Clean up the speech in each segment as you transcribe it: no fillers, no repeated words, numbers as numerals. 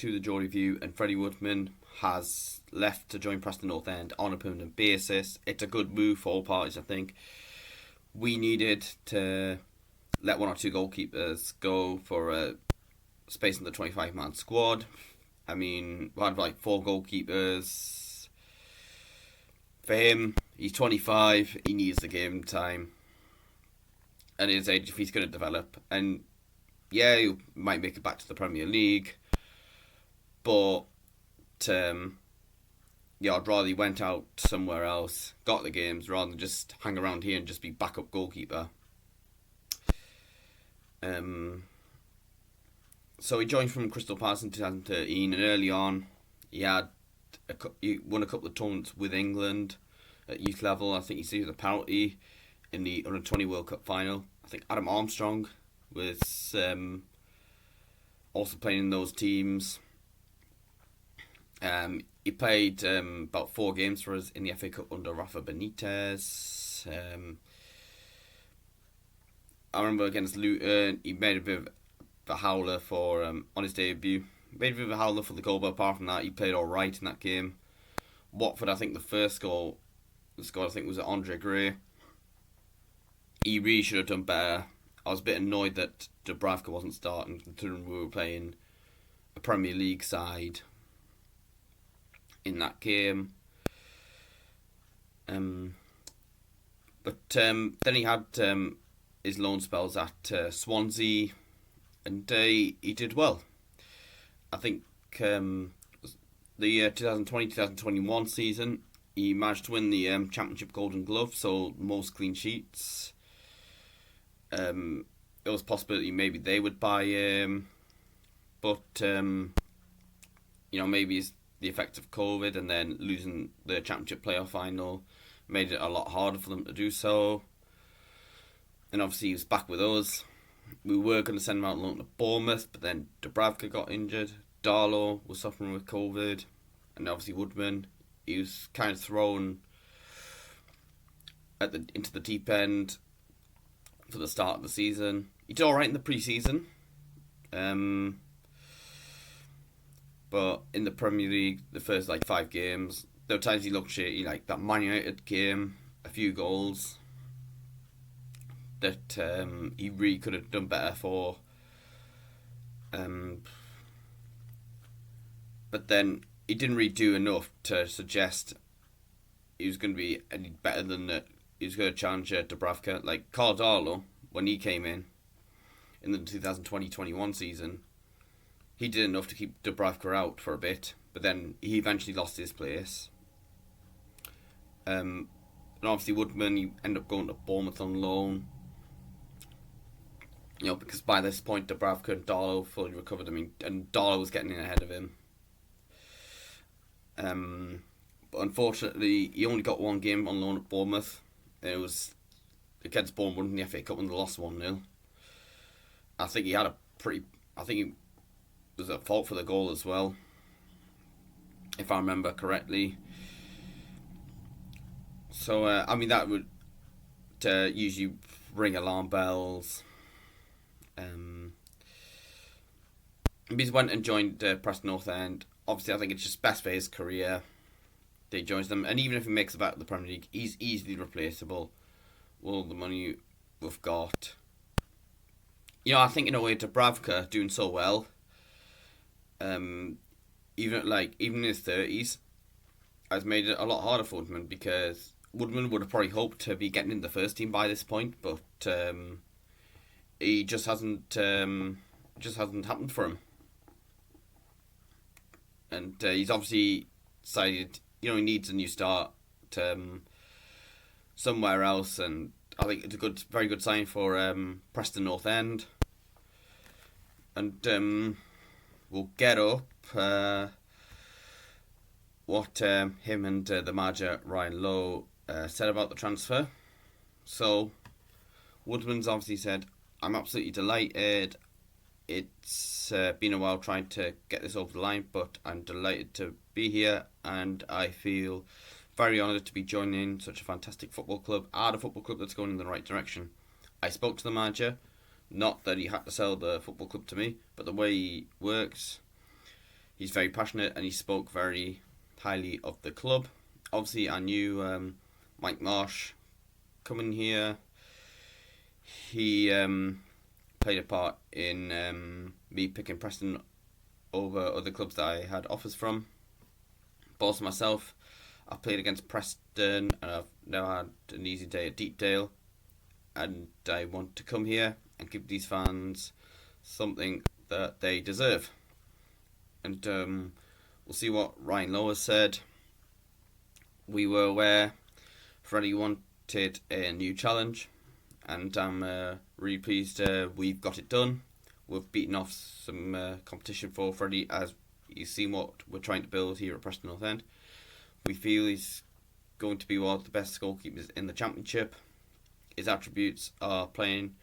to the Geordie View, and Freddie Woodman has left to join Preston North End on a permanent basis. It's a good move for all parties, I think. We needed to let one or two goalkeepers go for a space in the 25-man squad. I mean, we had like 4 goalkeepers. For him, he's 25, he needs the game time. At his age, if he's going to develop. And yeah, he might make it back to the Premier League. But, I'd rather he went out somewhere else, got the games, rather than just hang around here and just be backup goalkeeper. So he joined from Crystal Palace in 2013, and early on he won a couple of tournaments with England at youth level. I think he saved a penalty in the Under-20 World Cup final. I think Adam Armstrong was also playing in those teams. He played about 4 games for us in the FA Cup under Rafa Benitez. I remember against Luton, he made a bit of a howler for on his debut. Made a bit of a howler for the goal, but apart from that, he played all right in that game. Watford, I think the first goal, the score I think was Andre Gray. He really should have done better. I was a bit annoyed that Dubravka wasn't starting, considering we were playing a Premier League side in that game. But then he had his loan spells at Swansea, and he did well. I think the 2020-2021 season, he managed to win the Championship Golden Glove, so most clean sheets. It was a possibility maybe they would buy him, but maybe it's the effect of COVID and then losing the Championship playoff final made it a lot harder for them to do so. And obviously he was back with us. We were going to send him out on loan to Bournemouth, but then Dubravka got injured. Darlow was suffering with COVID, and obviously Woodman, he was kind of thrown into the deep end for the start of the season. He did alright in the pre-season, but in the Premier League, the first 5 games, there were times he looked shitty, like that Man United game, a few goals that he really could have done better for. But then he didn't really do enough to suggest he was going to be any better than that. He was going to challenge Dubravka. Like Carl Darlow, when he came in the 2020-21 season, he did enough to keep Dubravka out for a bit, but then he eventually lost his place. And obviously Woodman, he ended up going to Bournemouth on loan. Because by this point Dubravka and Darlow fully recovered. And Darlow was getting in ahead of him. But unfortunately, he only got 1 game on loan at Bournemouth. It was against Bournemouth in the FA Cup when they lost 1-0. I think he was at fault for the goal as well, if I remember correctly. So, that would usually ring alarm bells. He went and joined Preston North End. Obviously, I think it's just best for his career that he joins them. And even if he makes it back to the Premier League, he's easily replaceable with all the money we've got. I think in a way, Dubravka doing so well, even in his 30s, has made it a lot harder for Woodman, because Woodman would have probably hoped to be getting in the first team by this point, but he just hasn't happened for him. And he's obviously decided, he needs a new start somewhere else, and I think it's a very good sign for Preston North End. And we'll get up what him and the manager Ryan Lowe said about the transfer. So Woodman's obviously said, "I'm absolutely delighted. It's been a while trying to get this over the line, but I'm delighted to be here, and I feel very honoured to be joining such a fantastic football club, at a football club that's going in the right direction. I spoke to the manager, not that he had to sell the football club to me, but the way he works. He's very passionate and he spoke very highly of the club. Obviously, I knew Mike Marsh coming here. He played a part in me picking Preston over other clubs that I had offers from. But also myself, I've played against Preston and I've now had an easy day at Deepdale, and I want to come here and give these fans something that they deserve. And we'll see what Ryan Lowe said. We were aware Freddie wanted a new challenge, and I'm really pleased we've got it done. We've beaten off some competition for Freddie, as you've seen what we're trying to build here at Preston North End. We feel he's going to be one of the best goalkeepers in the Championship. His attributes are playing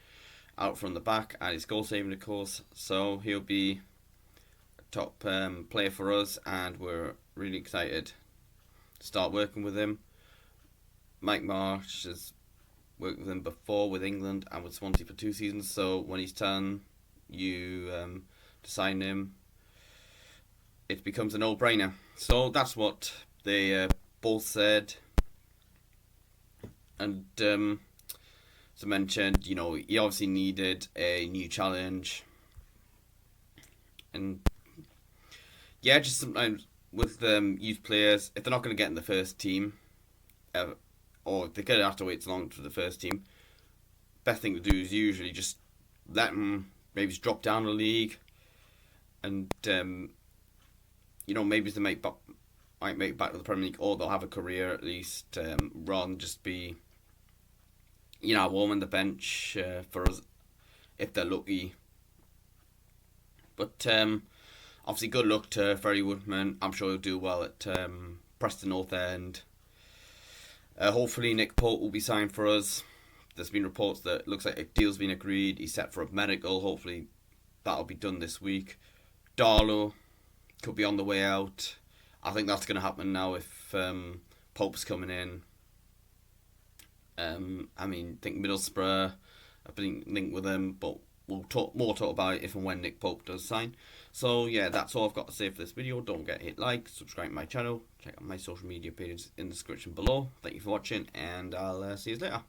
out from the back and his goal saving, of course, so he'll be a top player for us, and we're really excited to start working with him. Mike Marsh has worked with him before with England and with Swansea for 2 seasons, so when he's telling you to sign him, it becomes a no-brainer. So that's what they both said. And as I mentioned, he obviously needed a new challenge. And yeah, just sometimes with youth players, if they're not going to get in the first team, or they're going to have to wait so long for the first team, best thing to do is usually just let them maybe just drop down a league, and maybe they might make it back to the Premier League, or they'll have a career at least, rather than just be warming the bench for us if they're lucky. But obviously, good luck to Freddie Woodman. I'm sure he'll do well at Preston North End. Hopefully, Nick Pope will be signed for us. There's been reports that it looks like a deal's been agreed. He's set for a medical. Hopefully, that'll be done this week. Darlow could be on the way out. I think that's going to happen now if Pope's coming in. I think Middlesbrough, I've been linked with them, but we'll talk about it if and when Nick Pope does sign. So yeah, that's all I've got to say for this video. Don't forget to hit like, subscribe to my channel, check out my social media pages in the description below. Thank you for watching, and I'll see you later.